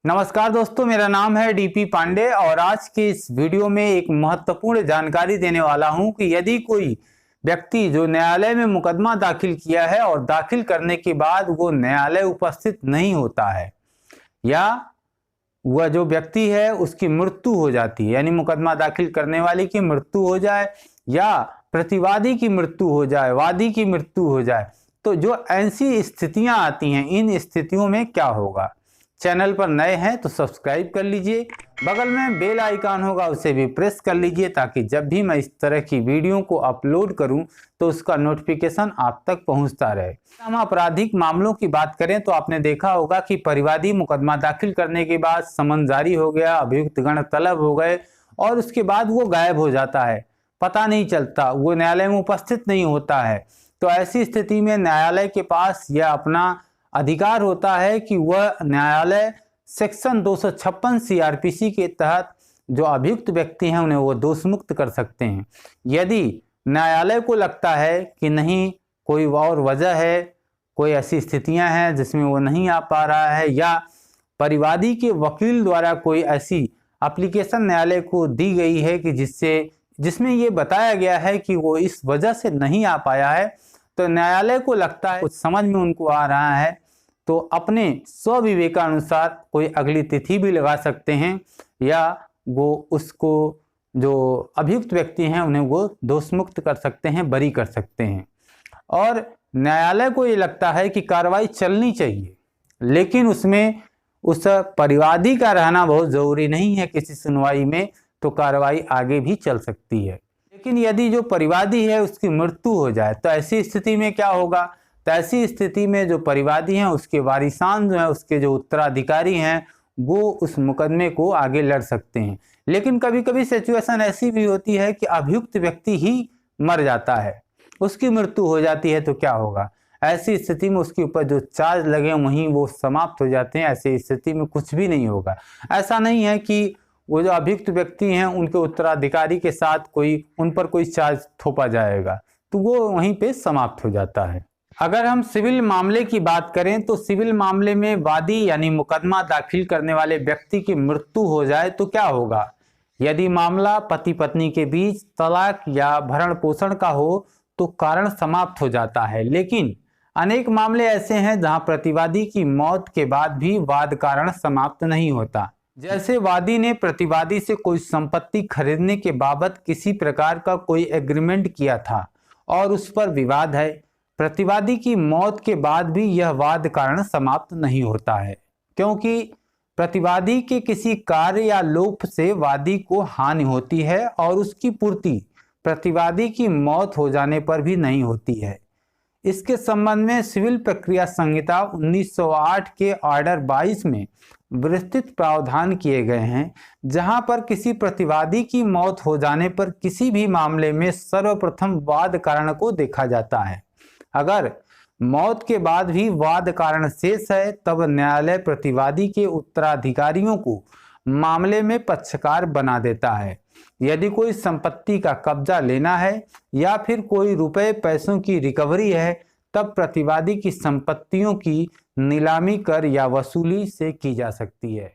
नमस्कार दोस्तों, मेरा नाम है डीपी पांडे और आज के इस वीडियो में एक महत्वपूर्ण जानकारी देने वाला हूं कि यदि कोई व्यक्ति जो न्यायालय में मुकदमा दाखिल किया है और दाखिल करने के बाद वो न्यायालय उपस्थित नहीं होता है या वह जो व्यक्ति है उसकी मृत्यु हो जाती है, यानी मुकदमा दाखिल करने वाले की मृत्यु हो जाए या प्रतिवादी की मृत्यु हो जाए, वादी की मृत्यु हो जाए, तो जो ऐसी स्थितियां आती हैं, इन स्थितियों में क्या होगा। चैनल पर नए हैं तो सब्सक्राइब कर लीजिए, बगल में बेल आइकन होगा उसे भी प्रेस कर लीजिए ताकि जब भी मैं इस तरह की वीडियो को अपलोड करूं तो उसका नोटिफिकेशन आप तक पहुंचता रहे। हम आपराधिक मामलों की बात करें तो आपने देखा होगा कि परिवादी मुकदमा दाखिल करने के बाद समन जारी हो गया, अभियुक्त गण तलब हो गए और उसके बाद वो गायब हो जाता है, पता नहीं चलता, वो न्यायालय में उपस्थित नहीं होता है। तो ऐसी स्थिति में न्यायालय के पास यह अपना अधिकार होता है कि वह न्यायालय सेक्शन 256 सीआरपीसी के तहत जो अभियुक्त व्यक्ति हैं उन्हें वो दोष मुक्त कर सकते हैं। यदि न्यायालय को लगता है कि नहीं, कोई और वजह है, कोई ऐसी स्थितियां हैं जिसमें वो नहीं आ पा रहा है या परिवादी के वकील द्वारा कोई ऐसी एप्लीकेशन न्यायालय को दी गई है कि जिसमें ये बताया गया है कि वो इस वजह से नहीं आ पाया है, तो न्यायालय को लगता है कुछ समझ में उनको आ रहा है तो अपने स्वविवेकानुसार कोई अगली तिथि भी लगा सकते हैं या वो उसको जो अभियुक्त व्यक्ति हैं उन्हें वो दोष मुक्त कर सकते हैं, बरी कर सकते हैं। और न्यायालय को ये लगता है कि कार्रवाई चलनी चाहिए, लेकिन उसमें उस परिवादी का रहना बहुत ज़रूरी नहीं है किसी सुनवाई में, तो कार्रवाई आगे भी चल सकती है। लेकिन यदि जो परिवादी है उसकी मृत्यु हो जाए तो ऐसी स्थिति में क्या होगा। तो ऐसी स्थिति में जो परिवादी हैं उसके वारिसान जो है, उसके जो उत्तराधिकारी हैं, वो उस मुकदमे को आगे लड़ सकते हैं। लेकिन कभी कभी सिचुएशन ऐसी भी होती है कि अभियुक्त व्यक्ति ही मर जाता है, उसकी मृत्यु हो जाती है, तो क्या होगा। ऐसी स्थिति में उसके ऊपर जो चार्ज लगे वहीं वो समाप्त हो जाते हैं। ऐसी स्थिति में कुछ भी नहीं होगा। ऐसा नहीं है कि वो जो अभियुक्त व्यक्ति हैं उनके उत्तराधिकारी के साथ उन पर कोई चार्ज थोपा जाएगा, तो वो वहीं पे समाप्त हो जाता है। अगर हम सिविल मामले की बात करें तो सिविल मामले में वादी यानी मुकदमा दाखिल करने वाले व्यक्ति की मृत्यु हो जाए तो क्या होगा। यदि मामला पति पत्नी के बीच तलाक या भरण पोषण का हो तो कारण समाप्त हो जाता है। लेकिन अनेक मामले ऐसे हैं जहां प्रतिवादी की मौत के बाद भी वाद कारण समाप्त नहीं होता। जैसे वादी ने प्रतिवादी से कोई संपत्ति खरीदने के बाबत किसी प्रकार का कोई एग्रीमेंट किया था और उस पर विवाद है, प्रतिवादी की मौत के बाद भी यह वाद कारण समाप्त नहीं होता है, क्योंकि प्रतिवादी के किसी कार्य या लोप से वादी को हानि होती है और उसकी पूर्ति प्रतिवादी की मौत हो जाने पर भी नहीं होती है। इसके संबंध में सिविल प्रक्रिया संहिता 1908 के ऑर्डर 22 में विस्तृत प्रावधान किए गए हैं, जहां पर किसी प्रतिवादी की मौत हो जाने पर किसी भी मामले में सर्वप्रथम वाद कारण को देखा जाता है। अगर मौत के बाद भी वाद कारण शेष है तब न्यायालय प्रतिवादी के उत्तराधिकारियों को मामले में पक्षकार बना देता है। यदि कोई संपत्ति का कब्जा लेना है या फिर कोई रुपए पैसों की रिकवरी है तब प्रतिवादी की संपत्तियों की नीलामी कर या वसूली से की जा सकती है।